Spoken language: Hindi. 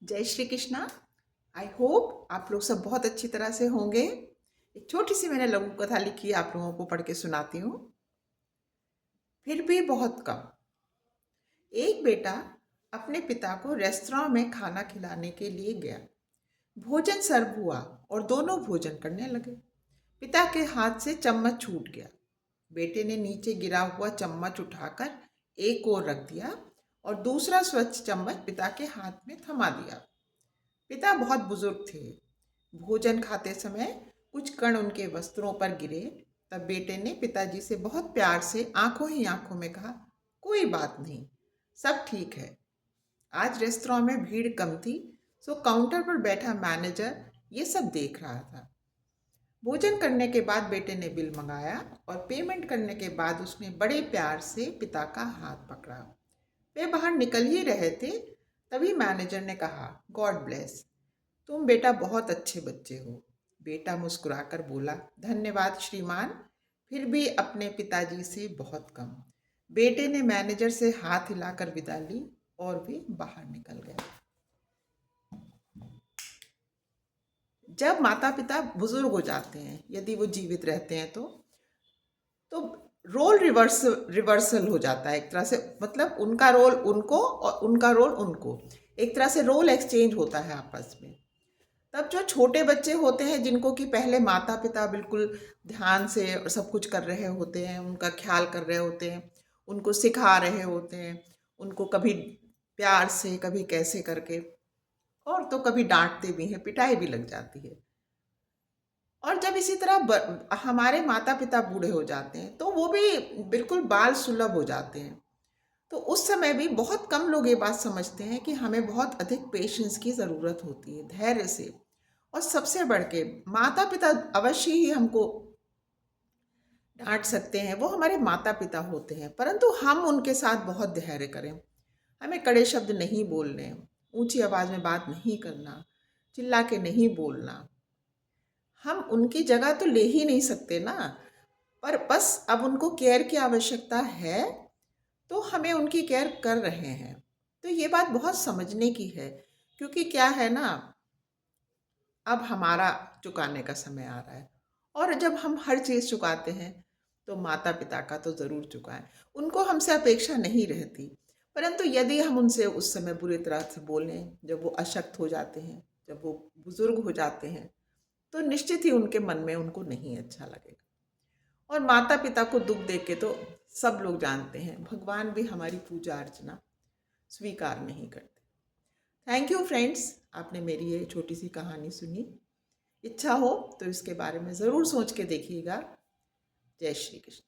जय श्री कृष्णा। आई होप आप लोग सब बहुत अच्छी तरह से होंगे। एक छोटी सी मैंने लघु कथा लिखी है, आप लोगों को पढ़ के सुनाती हूँ। फिर भी बहुत कम। एक बेटा अपने पिता को रेस्तरां में खाना खिलाने के लिए गया। भोजन सर्व हुआ और दोनों भोजन करने लगे। पिता के हाथ से चम्मच छूट गया। बेटे ने नीचे गिरा हुआ चम्मच उठाकर एक ओर रख दिया और दूसरा स्वच्छ चम्मच पिता के हाथ में थमा दिया। पिता बहुत बुजुर्ग थे। भोजन खाते समय कुछ कण उनके वस्त्रों पर गिरे। तब बेटे ने पिताजी से बहुत प्यार से आंखों ही आंखों में कहा, कोई बात नहीं, सब ठीक है। आज रेस्तरां में भीड़ कम थी, सो काउंटर पर बैठा मैनेजर ये सब देख रहा था। भोजन करने के बाद बेटे ने बिल मंगाया और पेमेंट करने के बाद उसने बड़े प्यार से पिता का हाथ पकड़ा। वे बाहर निकल ही रहे थे, तभी मैनेजर ने कहा, गॉड ब्लेस, तुम बेटा बहुत अच्छे बच्चे हो। बेटा मुस्कुराकर बोला, धन्यवाद श्रीमान, फिर भी अपने पिताजी से बहुत कम। बेटे ने मैनेजर से हाथ हिलाकर विदा ली और वे बाहर निकल गए। जब माता पिता बुजुर्ग हो जाते हैं, यदि वो जीवित रहते हैं तो रोल रिवर्सल हो जाता है एक तरह से। मतलब उनका रोल उनको और उनका रोल उनको, एक तरह से रोल एक्सचेंज होता है आपस में। तब जो छोटे बच्चे होते हैं, जिनको कि पहले माता पिता बिल्कुल ध्यान से सब कुछ कर रहे होते हैं, उनका ख्याल कर रहे होते हैं, उनको सिखा रहे होते हैं, उनको कभी प्यार से कभी कैसे करके, और तो कभी डांटते भी हैं, पिटाई भी लग जाती है। और जब इसी तरह हमारे माता पिता बूढ़े हो जाते हैं तो वो भी बिल्कुल बाल सुलभ हो जाते हैं। तो उस समय भी बहुत कम लोग ये बात समझते हैं कि हमें बहुत अधिक पेशेंस की ज़रूरत होती है, धैर्य से। और सबसे बढ़ के माता पिता अवश्य ही हमको डांट सकते हैं, वो हमारे माता पिता होते हैं, परंतु हम उनके साथ बहुत धैर्य करें। हमें कड़े शब्द नहीं बोलने, ऊंची आवाज़ में बात नहीं करना, चिल्ला के नहीं बोलना। हम उनकी जगह तो ले ही नहीं सकते ना, पर बस अब उनको केयर की आवश्यकता है तो हमें उनकी केयर कर रहे हैं। तो ये बात बहुत समझने की है, क्योंकि क्या है ना, अब हमारा चुकाने का समय आ रहा है। और जब हम हर चीज़ चुकाते हैं तो माता पिता का तो ज़रूर चुकाएं। उनको हमसे अपेक्षा नहीं रहती, परंतु यदि हम उनसे उस समय बुरी तरह से बोलें, जब वो अशक्त हो जाते हैं, जब वो बुजुर्ग हो जाते हैं, तो निश्चित ही उनके मन में उनको नहीं अच्छा लगेगा। और माता पिता को दुख देख के तो सब लोग जानते हैं, भगवान भी हमारी पूजा अर्चना स्वीकार नहीं करते। थैंक यू फ्रेंड्स, आपने मेरी ये छोटी सी कहानी सुनी। इच्छा हो तो इसके बारे में ज़रूर सोच के देखिएगा। जय श्री कृष्ण।